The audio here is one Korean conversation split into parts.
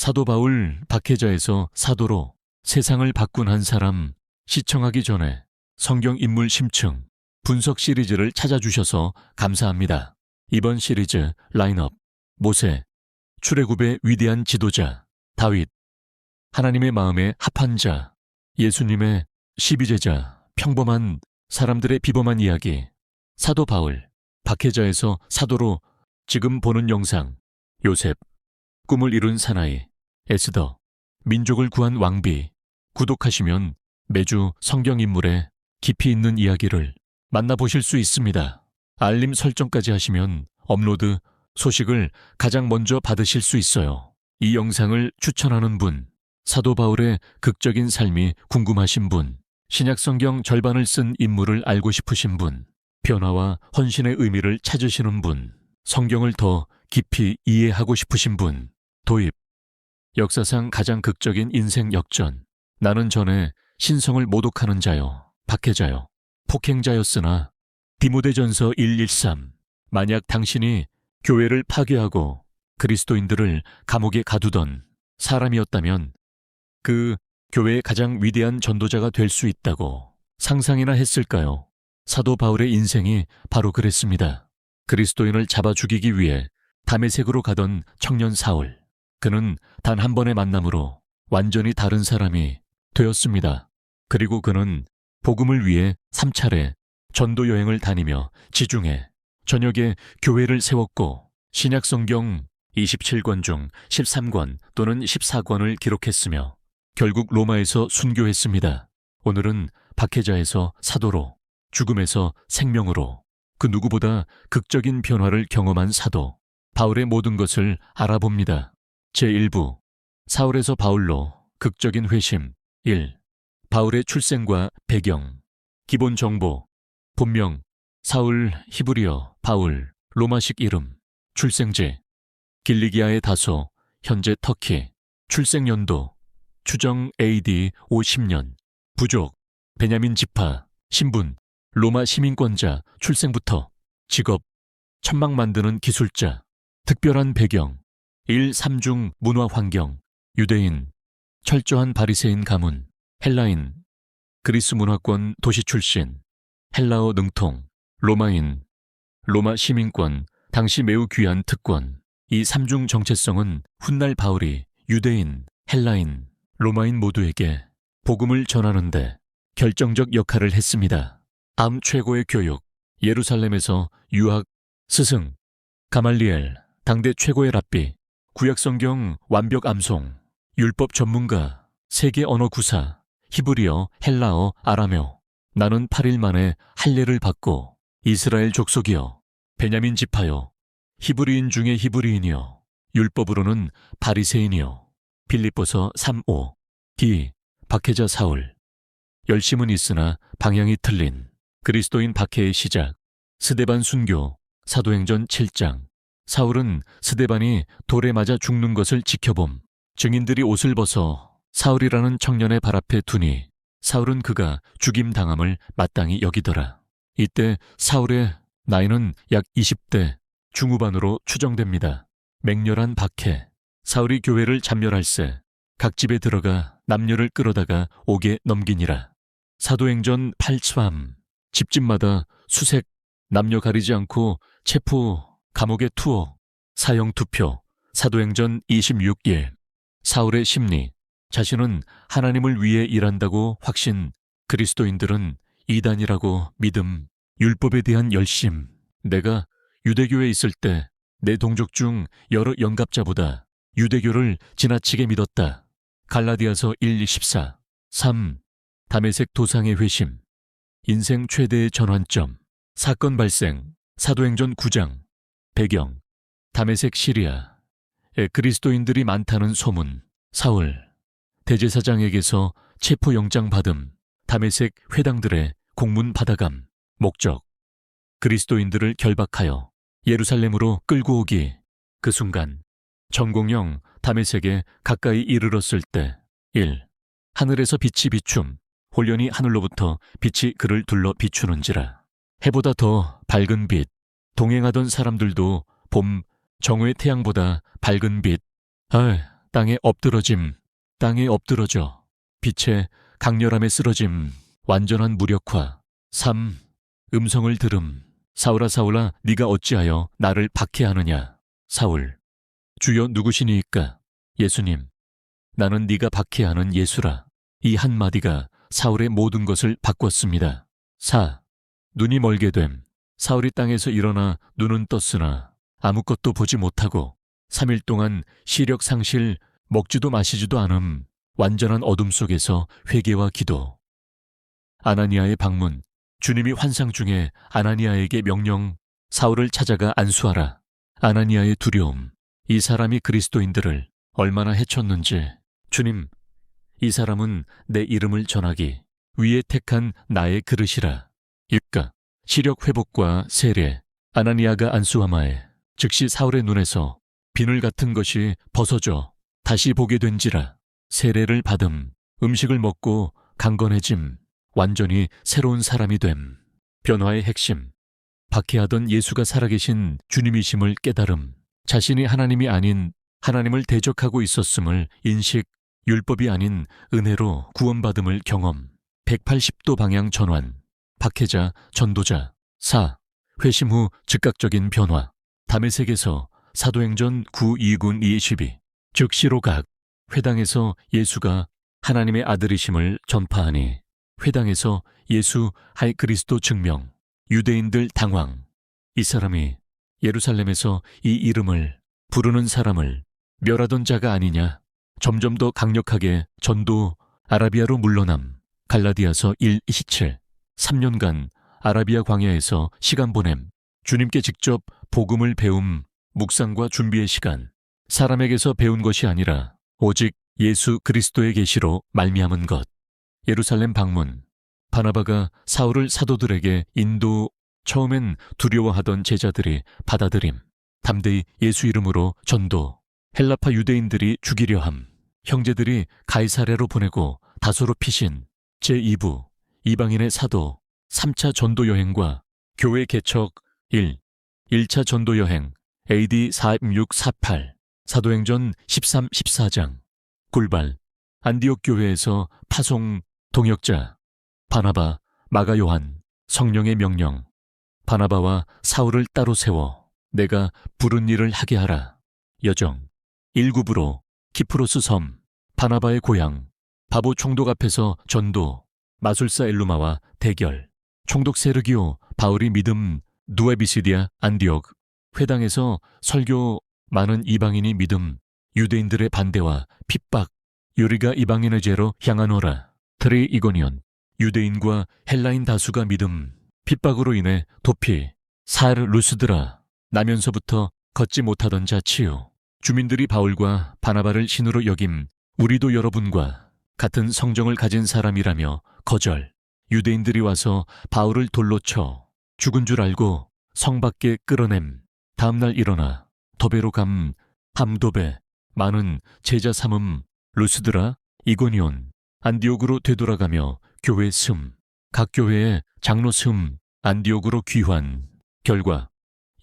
사도 바울 박해자에서 사도로 세상을 바꾼 한 사람 시청하기 전에 성경 인물 심층 분석 시리즈를 찾아주셔서 감사합니다. 이번 시리즈 라인업 모세, 출애굽의 위대한 지도자 다윗, 하나님의 마음에 합한 자, 예수님의 12제자, 평범한 사람들의 비범한 이야기, 사도 바울, 박해자에서 사도로 지금 보는 영상, 요셉, 꿈을 이룬 사나이, 에스더, 민족을 구한 왕비, 구독하시면 매주 성경 인물의 깊이 있는 이야기를 만나보실 수 있습니다. 알림 설정까지 하시면 업로드 소식을 가장 먼저 받으실 수 있어요. 이 영상을 추천하는 분, 사도 바울의 극적인 삶이 궁금하신 분, 신약 성경 절반을 쓴 인물을 알고 싶으신 분, 변화와 헌신의 의미를 찾으시는 분, 성경을 더 깊이 이해하고 싶으신 분, 도입, 역사상 가장 극적인 인생 역전, 나는 전에 신성을 모독하는 자요, 박해자요, 폭행자였으나 디모데전서 1:13, 만약 당신이 교회를 파괴하고 그리스도인들을 감옥에 가두던 사람이었다면 그 교회의 가장 위대한 전도자가 될 수 있다고 상상이나 했을까요? 사도 바울의 인생이 바로 그랬습니다. 그리스도인을 잡아 죽이기 위해 다메섹으로 가던 청년 사울. 그는 단 한 번의 만남으로 완전히 다른 사람이 되었습니다. 그리고 그는 복음을 위해 3차례 전도 여행을 다니며 지중해, 전역에 교회를 세웠고 신약 성경 27권 중 13권 또는 14권을 기록했으며 결국 로마에서 순교했습니다. 오늘은 박해자에서 사도로, 죽음에서 생명으로 그 누구보다 극적인 변화를 경험한 사도 바울의 모든 것을 알아봅니다. 제1부 사울에서 바울로 극적인 회심 1. 바울의 출생과 배경 기본 정보 본명 사울 히브리어 바울 로마식 이름 출생지 길리기아의 다소 현재 터키 출생 연도 추정 AD 50년 부족 베냐민 지파 신분 로마 시민권자 출생부터 직업 천막 만드는 기술자 특별한 배경 1. 3중 문화 환경 유대인 철저한 바리새인 가문 헬라인 그리스 문화권 도시 출신 헬라어 능통 로마인 로마 시민권 당시 매우 귀한 특권 이 3중 정체성은 훗날 바울이 유대인 헬라인 로마인 모두에게 복음을 전하는데 결정적 역할을 했습니다. 암 최고의 교육 예루살렘에서 유학 스승 가말리엘 당대 최고의 랍비 구약성경 완벽 암송 율법 전문가 세계 언어 구사 히브리어 헬라어 아람어 나는 8일 만에 할례를 받고 이스라엘 족속이여 베냐민 지파여 히브리인 중에 히브리인이여 율법으로는 바리새인이여 빌립보서 3:5 D. 박해자 사울 열심은 있으나 방향이 틀린 그리스도인 박해의 시작 스데반 순교 사도행전 7장 사울은 스데반이 돌에 맞아 죽는 것을 지켜봄 증인들이 옷을 벗어 사울이라는 청년의 발 앞에 두니 사울은 그가 죽임당함을 마땅히 여기더라. 이때 사울의 나이는 약 20대 중후반으로 추정됩니다. 맹렬한 박해 사울이 교회를 잠멸할세 각 집에 들어가 남녀를 끌어다가 옥에 넘기니라. 사도행전 8참 집집마다 수색 남녀 가리지 않고 체포 감옥에 투어 사형 투표 사도행전 26일 사울의 심리 자신은 하나님을 위해 일한다고 확신 그리스도인들은 이단이라고 믿음 율법에 대한 열심 내가 유대교에 있을 때 내 동족 중 여러 영갑자보다 유대교를 지나치게 믿었다. 갈라디아서 1:14 3. 다메섹 도상의 회심 인생 최대의 전환점 사건 발생 사도행전 9장 배경 다메섹 시리아에 그리스도인들이 많다는 소문 사울 대제사장에게서 체포영장 받음 다메섹 회당들의 공문 받아감 목적 그리스도인들을 결박하여 예루살렘으로 끌고 오기 그 순간 전공영 다메섹에 가까이 이르렀을 때 1. 하늘에서 빛이 비춤 홀연히 하늘로부터 빛이 그를 둘러 비추는지라 해보다 더 밝은 빛 동행하던 사람들도 봄 정오의 태양보다 밝은 빛 땅에 엎드러짐, 땅에 엎드러져. 빛의 강렬함에 쓰러짐, 완전한 무력화. 3. 음성을 들음. 사울아 사울아 네가 어찌하여 나를 박해하느냐. 사울. 주여 누구시니이까? 예수님. 나는 네가 박해하는 예수라. 이 한마디가 사울의 모든 것을 바꿨습니다. 4. 눈이 멀게 됨. 사울이 땅에서 일어나 눈은 떴으나 아무것도 보지 못하고 3일 동안 시력 상실, 먹지도 마시지도 않음. 완전한 어둠 속에서 회개와 기도. 아나니아의 방문. 주님이 환상 중에 아나니아에게 명령, 사울을 찾아가 안수하라. 아나니아의 두려움. 이 사람이 그리스도인들을 얼마나 해쳤는지. 주님, 이 사람은 내 이름을 전하기 위에 택한 나의 그릇이라. 일가, 시력 회복과 세례. 아나니아가 안수하마에 즉시 사울의 눈에서 비늘 같은 것이 벗어져 다시 보게 된지라. 세례를 받음, 음식을 먹고 강건해짐, 완전히 새로운 사람이 됨. 변화의 핵심. 박해하던 예수가 살아계신 주님이심을 깨달음. 자신이 하나님이 아닌 하나님을 대적하고 있었음을 인식. 율법이 아닌 은혜로 구원받음을 경험. 180도 방향 전환. 박해자, 전도자. 4. 회심 후 즉각적인 변화. 다메섹에서 사도행전 9:2군 22. 즉 시로각. 회당에서 예수가 하나님의 아들이심을 전파하니 회당에서 예수 할 그리스도 증명. 유대인들 당황. 이 사람이 예루살렘에서 이 이름을 부르는 사람을 멸하던 자가 아니냐. 점점 더 강력하게 전도. 아라비아로 물러남. 갈라디아서 1:27. 3년간 아라비아 광야에서 시간 보냄. 주님께 직접 복음을 배움. 묵상과 준비의 시간. 사람에게서 배운 것이 아니라 오직 예수 그리스도의 계시로 말미암은 것. 예루살렘 방문. 바나바가 사울을 사도들에게 인도. 처음엔 두려워하던 제자들이 받아들임. 담대히 예수 이름으로 전도. 헬라파 유대인들이 죽이려 함. 형제들이 가이사랴로 보내고 다소로 피신. 제2부. 이방인의 사도. 3차 전도 여행과 교회 개척. 1. 1차 전도 여행. AD 46-48. 사도행전 13-14장. 굴발. 안디옥 교회에서 파송. 동역자. 바나바, 마가 요한. 성령의 명령. 바나바와 사울을 따로 세워 내가 부른 일을 하게 하라. 여정. 1구부로 키프로스 섬. 바나바의 고향. 바보 총독 앞에서 전도. 마술사 엘루마와 대결. 총독 세르기오, 바울이 믿음. 누에비시디아, 안디옥. 회당에서 설교. 많은 이방인이 믿음. 유대인들의 반대와 핍박. 요리가 이방인의 죄로 향하노라. 트리 이고니온. 유대인과 헬라인 다수가 믿음. 핍박으로 인해 도피. 살 루스드라. 나면서부터 걷지 못하던 자 치유. 주민들이 바울과 바나바를 신으로 여김. 우리도 여러분과 같은 성정을 가진 사람이라며 거절. 유대인들이 와서 바울을 돌로 쳐 죽은 줄 알고 성 밖에 끌어냄. 다음날 일어나 도베로 감. 함도베. 많은 제자 삼음. 루스드라, 이고니온, 안디옥으로 되돌아가며 교회 숨. 각 교회에 장로 숨. 안디옥으로 귀환. 결과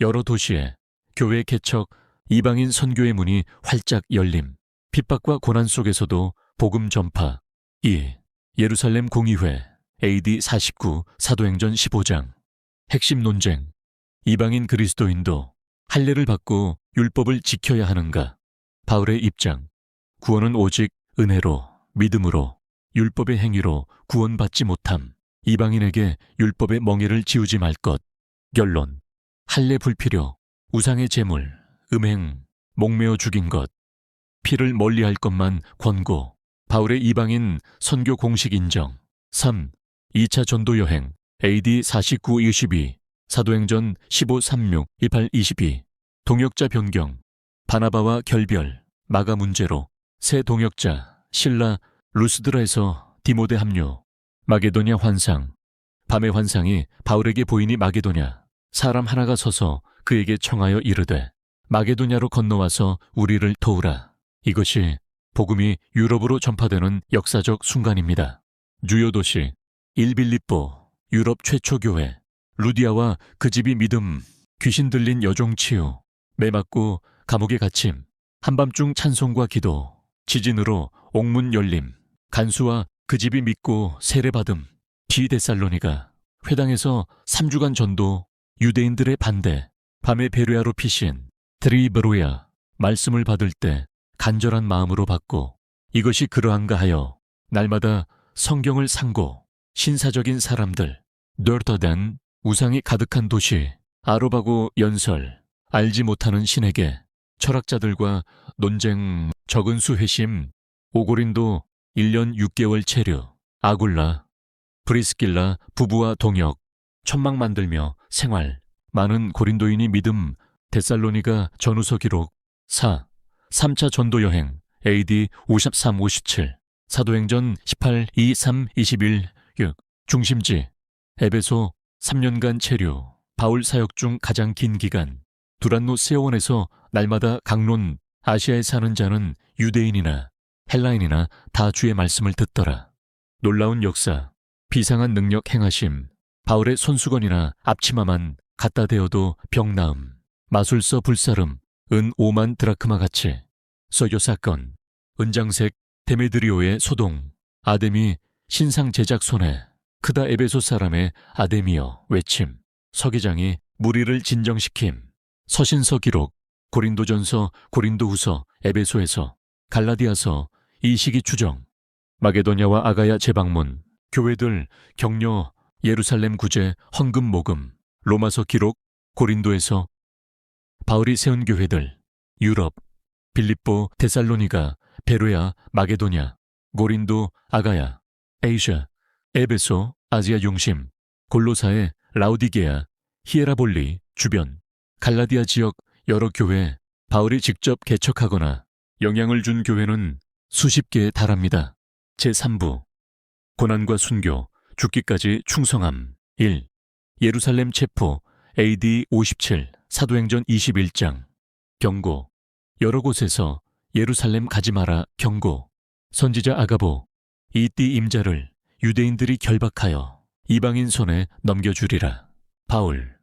여러 도시에 교회 개척. 이방인 선교의 문이 활짝 열림. 핍박과 고난 속에서도 복음 전파. 2. 예루살렘 공의회. AD 49. 사도행전 15장. 핵심 논쟁. 이방인 그리스도인도 할례를 받고 율법을 지켜야 하는가? 바울의 입장. 구원은 오직 은혜로, 믿음으로, 율법의 행위로 구원받지 못함. 이방인에게 율법의 멍에를 지우지 말 것. 결론. 할례 불필요. 우상의 제물, 음행, 목매어 죽인 것. 피를 멀리할 것만 권고. 바울의 이방인 선교 공식 인정. 3. 2차 전도 여행. AD 49-22. 사도행전 15-36, 28-22. 동역자 변경. 바나바와 결별. 마가 문제로. 새 동역자. 신라. 루스드라에서 디모데 합류. 마게도냐 환상. 밤의 환상이 바울에게 보이니 마게도냐. 사람 하나가 서서 그에게 청하여 이르되 마게도냐로 건너와서 우리를 도우라. 이것이 복음이 유럽으로 전파되는 역사적 순간입니다. 주요 도시. 1빌립보. 유럽 최초 교회. 루디아와 그 집이 믿음. 귀신 들린 여종 치유. 매 맞고 감옥에 갇힘. 한밤중 찬송과 기도. 지진으로 옥문 열림, 간수와 그 집이 믿고 세례받음, 디데살로니가, 회당에서 3주간 전도, 유대인들의 반대, 밤에 베레아로 피신, 드리브로야, 말씀을 받을 때 간절한 마음으로 받고, 이것이 그러한가 하여 날마다 성경을 상고, 신사적인 사람들, 널터단, 우상이 가득한 도시, 아로바고 연설, 알지 못하는 신에게, 철학자들과 논쟁, 적은 수 회심, 오고린도 1년 6개월 체류, 아굴라, 브리스길라 부부와 동역, 천막 만들며 생활, 많은 고린도인이 믿음, 데살로니가 전후서 기록, 4. 3차 전도 여행, AD 53-57, 사도행전 18, 23, 21, 6, 중심지, 에베소 3년간 체류, 바울 사역 중 가장 긴 기간, 두란노 세원에서 날마다 강론, 아시아에 사는 자는 유대인이나 헬라인이나 다 주의 말씀을 듣더라. 놀라운 역사, 비상한 능력 행하심, 바울의 손수건이나 앞치마만 갖다 대어도 병 나음, 마술서 불사름, 은 5만 드라크마 가치, 서교 사건, 은장색 데메드리오의 소동, 아데미 신상 제작 손해, 크다 에베소 사람의 아데미여 외침, 서기장이 무리를 진정시킴, 서신서 기록, 고린도전서, 고린도후서, 에베소에서, 갈라디아서, 이 시기 추정, 마게도냐와 아가야 재방문, 교회들 격려, 예루살렘 구제, 헌금 모금, 로마서 기록, 고린도에서, 바울이 세운 교회들, 유럽, 빌립보, 데살로니가, 베로야, 마게도냐, 고린도, 아가야, 에이샤, 에베소, 아시아 중심, 골로사의 라우디게아, 히에라볼리, 주변, 갈라디아 지역 여러 교회, 바울이 직접 개척하거나 영향을 준 교회는 수십 개에 달합니다. 제3부, 고난과 순교, 죽기까지 충성함. 1. 예루살렘 체포, AD 57, 사도행전 21장. 경고, 여러 곳에서 예루살렘 가지 마라 경고. 선지자 아가보, 이 띠 임자를 유대인들이 결박하여 이방인 손에 넘겨주리라. 바울,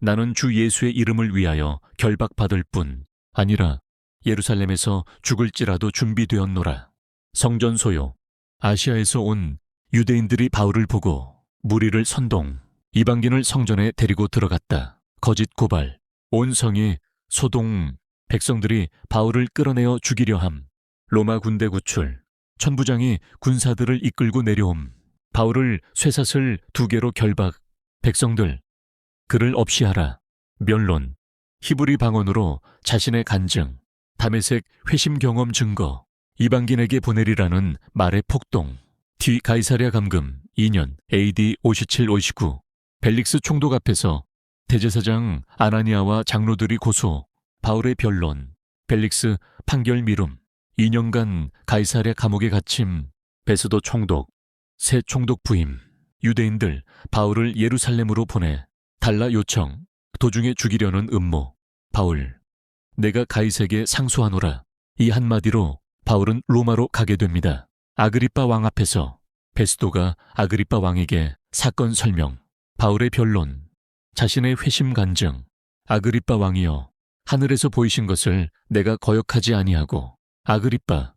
나는 주 예수의 이름을 위하여 결박받을 뿐 아니라 예루살렘에서 죽을지라도 준비되었노라. 성전 소요, 아시아에서 온 유대인들이 바울을 보고 무리를 선동, 이방인을 성전에 데리고 들어갔다. 거짓 고발, 온 성이 소동, 백성들이 바울을 끌어내어 죽이려 함. 로마 군대 구출, 천부장이 군사들을 이끌고 내려옴. 바울을 쇠사슬 2개로 결박, 백성들, 그를 없이 하라. 변론, 히브리 방언으로 자신의 간증, 다메섹 회심 경험 증거, 이방인에게 보내리라는 말의 폭동, 뒤 가이사랴 감금 2년 AD 57-59, 벨릭스 총독 앞에서 대제사장 아나니아와 장로들이 고소, 바울의 변론, 벨릭스 판결 미룸, 2년간 가이사랴 감옥에 갇힘, 베스도 총독, 새 총독 부임, 유대인들 바울을 예루살렘으로 보내, 달라 요청, 도중에 죽이려는 음모, 바울, 내가 가이색에 상소하노라. 이 한마디로 바울은 로마로 가게 됩니다. 아그리빠 왕 앞에서 베스도가 아그리빠 왕에게 사건 설명, 바울의 변론, 자신의 회심 간증, 아그리빠 왕이여, 하늘에서 보이신 것을 내가 거역하지 아니하고, 아그리빠,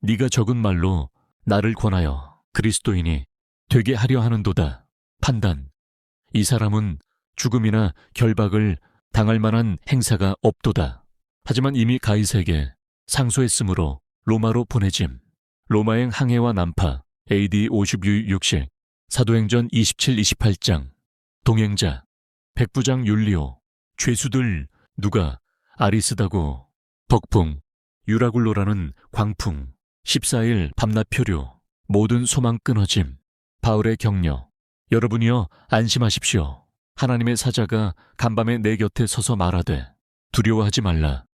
네가 적은 말로 나를 권하여 그리스도인이 되게 하려 하는도다. 판단, 이 사람은 죽음이나 결박을 당할 만한 행사가 없도다. 하지만 이미 가이색에 상소했으므로 로마로 보내짐. 로마행 항해와 난파, AD 56-60, 사도행전 27-28장, 동행자, 백부장 율리오, 죄수들 누가, 아리스다고, 벅풍, 유라굴로라는 광풍, 14일 밤낮 표류, 모든 소망 끊어짐. 바울의 격려, 여러분이여 안심하십시오. 하나님의 사자가 간밤에 내 곁에 서서 말하되 두려워하지 말라.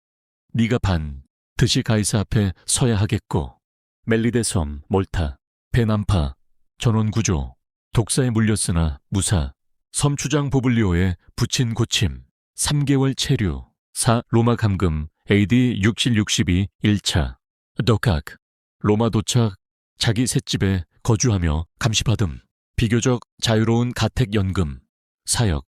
네가 반드시 가이사 앞에 서야 하겠고, 멜리데 섬, 몰타, 배난파, 전원구조, 독사에 물렸으나 무사, 섬추장 보블리오의 부친 고침, 3개월 체류, 4. 로마 감금, AD 67-62 1차, 더각, 로마 도착, 자기 셋집에 거주하며 감시받음, 비교적 자유로운 가택연금, 사역,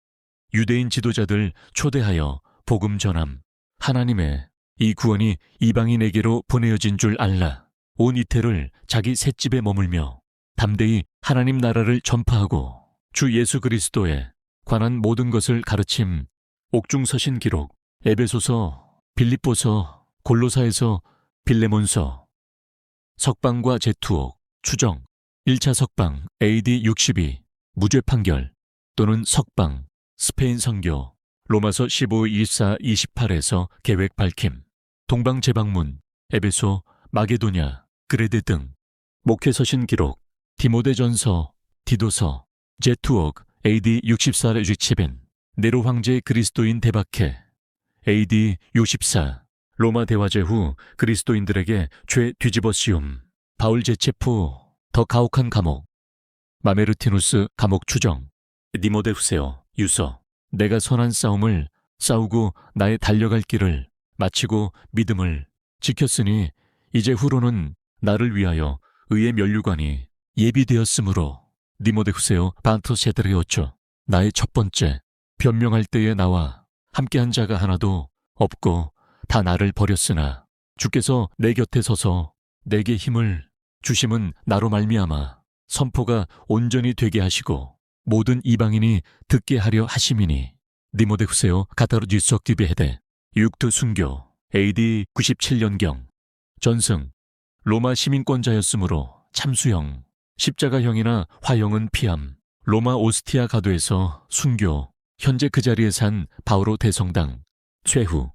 유대인 지도자들 초대하여 복음 전함, 하나님의 이 구원이 이방인에게로 보내어진 줄 알라. 온 이태를 자기 셋집에 머물며 담대히 하나님 나라를 전파하고 주 예수 그리스도에 관한 모든 것을 가르침. 옥중서신 기록, 에베소서, 빌립보서, 골로사에서, 빌레몬서. 석방과 재투옥, 추정, 1차 석방, AD 62, 무죄 판결, 또는 석방, 스페인 선교, 로마서 15, 24, 28에서 계획 밝힘, 동방 재방문, 에베소, 마게도냐, 그레데 등. 목회서신 기록, 디모데전서, 디도서, 제투옥, AD 64, 67, 네로 황제의 그리스도인 대박해, AD 64, 로마 대화제 후 그리스도인들에게 죄 뒤집어 씌움, 바울 제체포, 더 가혹한 감옥, 마메르티누스 감옥 추정, 니모데후세요 유서. 내가 선한 싸움을 싸우고 나의 달려갈 길을 마치고 믿음을 지켰으니 이제 후로는 나를 위하여 의의 면류관이 예비되었으므로. 니모데후세요 반토세드레오초. 나의 첫 번째 변명할 때에 나와 함께한 자가 하나도 없고 다 나를 버렸으나 주께서 내 곁에 서서 내게 힘을 주심은 나로 말미암아 선포가 온전히 되게 하시고 모든 이방인이 듣게 하려 하심이니. 니모데후세요 가타르디석 디베헤데. 육투 순교, AD 97년경. 전승, 로마 시민권자였으므로 참수형, 십자가형이나 화형은 피함. 로마 오스티아 가도에서 순교, 현재 그 자리에 산 바오로 대성당. 최후,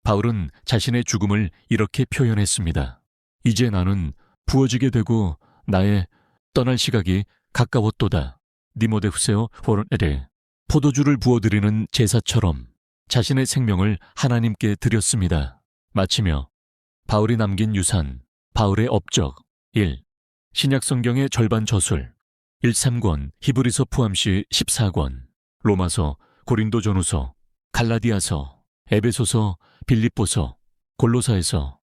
바울은 자신의 죽음을 이렇게 표현했습니다. 이제 나는 부어지게 되고 나의 떠날 시각이 가까웠도다. 니모데후세요 호르에레. 포도주를 부어드리는 제사처럼 자신의 생명을 하나님께 드렸습니다. 마치며 바울이 남긴 유산, 바울의 업적. 1. 신약성경의 절반 저술, 1~3권, 히브리서 포함시 14권, 로마서, 고린도전후서, 갈라디아서, 에베소서, 빌립보서, 골로사에서,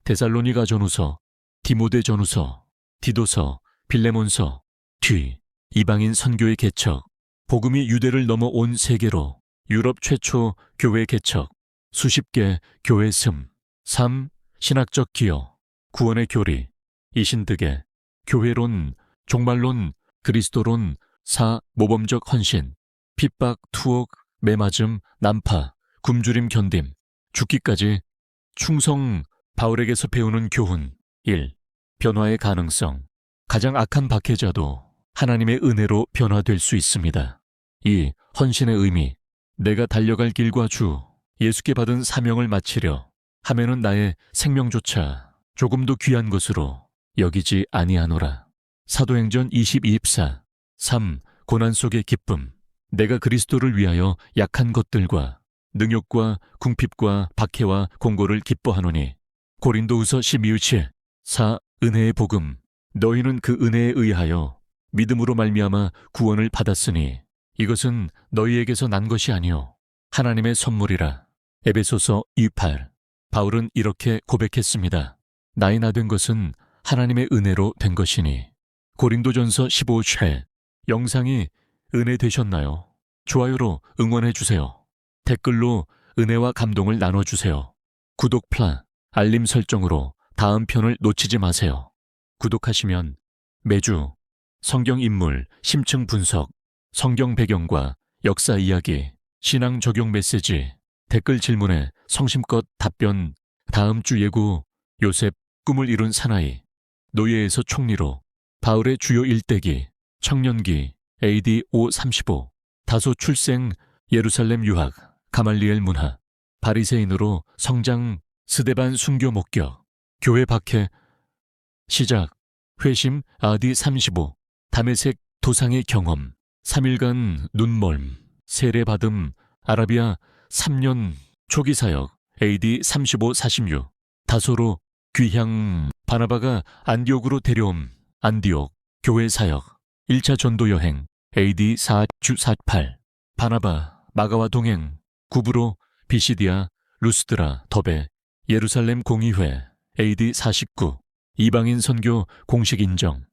데살로니가전후서, 디모데전후서, 디도서, 빌레몬서. 뒤. 이방인 선교의 개척, 복음이 유대를 넘어 온 세계로 유럽 최초 교회 개척, 수십 개 교회 슴. 3. 신학적 기여, 구원의 교리, 이신득의 교회론, 종말론, 그리스도론. 4. 모범적 헌신, 핍박, 투옥, 매맞음, 난파, 굶주림 견딤, 죽기까지 충성. 바울에게서 배우는 교훈. 1. 변화의 가능성, 가장 악한 박해자도 하나님의 은혜로 변화될 수 있습니다. 2. 헌신의 의미, 내가 달려갈 길과 주 예수께 받은 사명을 마치려 하면은 나의 생명조차 조금도 귀한 것으로 여기지 아니하노라. 사도행전 22~24. 3. 고난 속의 기쁨, 내가 그리스도를 위하여 약한 것들과 능욕과 궁핍과 박해와 공고를 기뻐하노니. 고린도후서 12~7. 4. 은혜의 복음, 너희는 그 은혜에 의하여 믿음으로 말미암아 구원을 받았으니 이것은 너희에게서 난 것이 아니요 하나님의 선물이라. 에베소서 2~8. 바울은 이렇게 고백했습니다. 나이 나 된 것은 하나님의 은혜로 된 것이니. 고린도전서 15~최. 영상이 은혜 되셨나요? 좋아요로 응원해 주세요. 댓글로 은혜와 감동을 나눠주세요. 구독 알림 설정으로 다음 편을 놓치지 마세요. 구독하시면 매주 성경 인물 심층 분석, 성경 배경과 역사 이야기, 신앙 적용 메시지, 댓글 질문에 성심껏 답변, 다음 주 예고, 요셉 꿈을 이룬 사나이, 노예에서 총리로, 바울의 주요 일대기, 청년기, AD 5~35, 다소 출생, 예루살렘 유학, 가말리엘 문화, 바리새인으로 성장, 스데반 순교 목격, 교회 박해, 시작, 회심 AD 35, 다메섹 도상의 경험, 3일간 눈멀m, 세례받음, 아라비아 3년 초기 사역, AD 35~46, 다소로 귀향, 바나바가 안디옥으로 데려옴, 안디옥, 교회 사역, 1차 전도 여행, AD 4~48, 바나바, 마가와 동행, 구브로, 비시디아, 루스드라, 더베, 예루살렘 공의회, AD 49, 이방인 선교 공식 인정,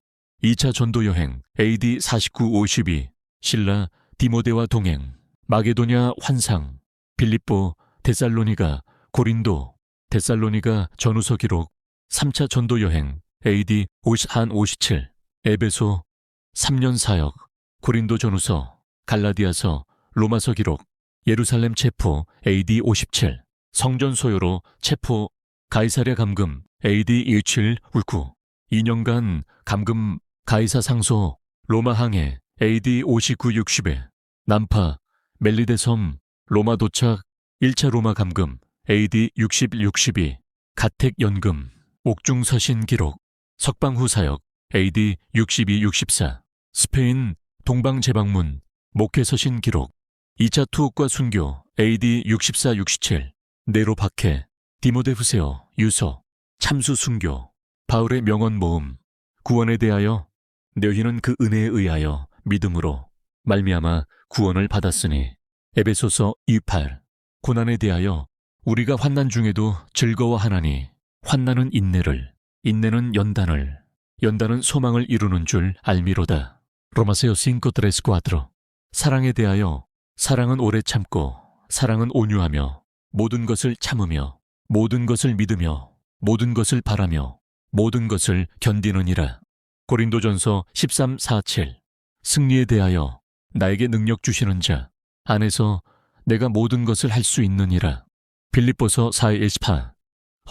2차 전도 여행, AD 49~52, 신라, 디모데와 동행, 마게도냐 환상, 빌립보, 데살로니가, 고린도, 데살로니가 전후서 기록 3차 전도 여행 AD 57, 에베소 3년 사역, 고린도 전후서, 갈라디아서, 로마서 기록, 예루살렘 체포 AD 57, 성전 소요로 체포, 가이사랴 감금 AD 27, 19, 2년간 감금, 가이사 상소, 로마 항해 AD 59, 60에, 난파, 멜리데 섬, 로마 도착, 1차 로마 감금 AD 60, 62, 가택 연금, 옥중 서신 기록, 석방후 사역 AD 62, 64, 스페인 동방 재방문, 목회 서신 기록, 2차 투옥과 순교 AD 64, 67, 네로 박해, 디모데후세요, 유서, 참수 순교, 바울의 명언 모음, 구원에 대하여 너희는 그 은혜에 의하여 믿음으로 말미암아 구원을 받았으니, 에베소서 2:8, 고난에 대하여 우리가 환난 중에도 즐거워하나니 환난은 인내를, 인내는 연단을, 연단은 소망을 이루는 줄 알미로다. 로마서 5:4. 사랑에 대하여 사랑은 오래 참고 사랑은 온유하며 모든 것을 참으며 모든 것을 믿으며 모든 것을 바라며 모든 것을 견디느니라. 고린도전서 13:4-7. 승리에 대하여 나에게 능력 주시는 자 안에서 내가 모든 것을 할 수 있느니라. 빌립보서 4:18.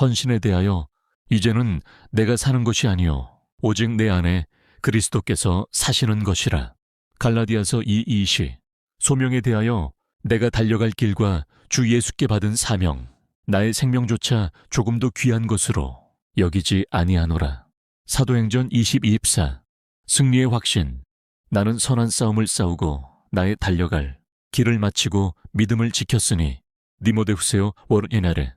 헌신에 대하여 이제는 내가 사는 것이 아니요 오직 내 안에 그리스도께서 사시는 것이라. 갈라디아서 2:20. 소명에 대하여 내가 달려갈 길과 주 예수께 받은 사명, 나의 생명조차 조금도 귀한 것으로 여기지 아니하노라. 사도행전 22:24. 승리의 확신, 나는 선한 싸움을 싸우고 나의 달려갈 길을 마치고 믿음을 지켰으니, 디모데후세요 월에나레.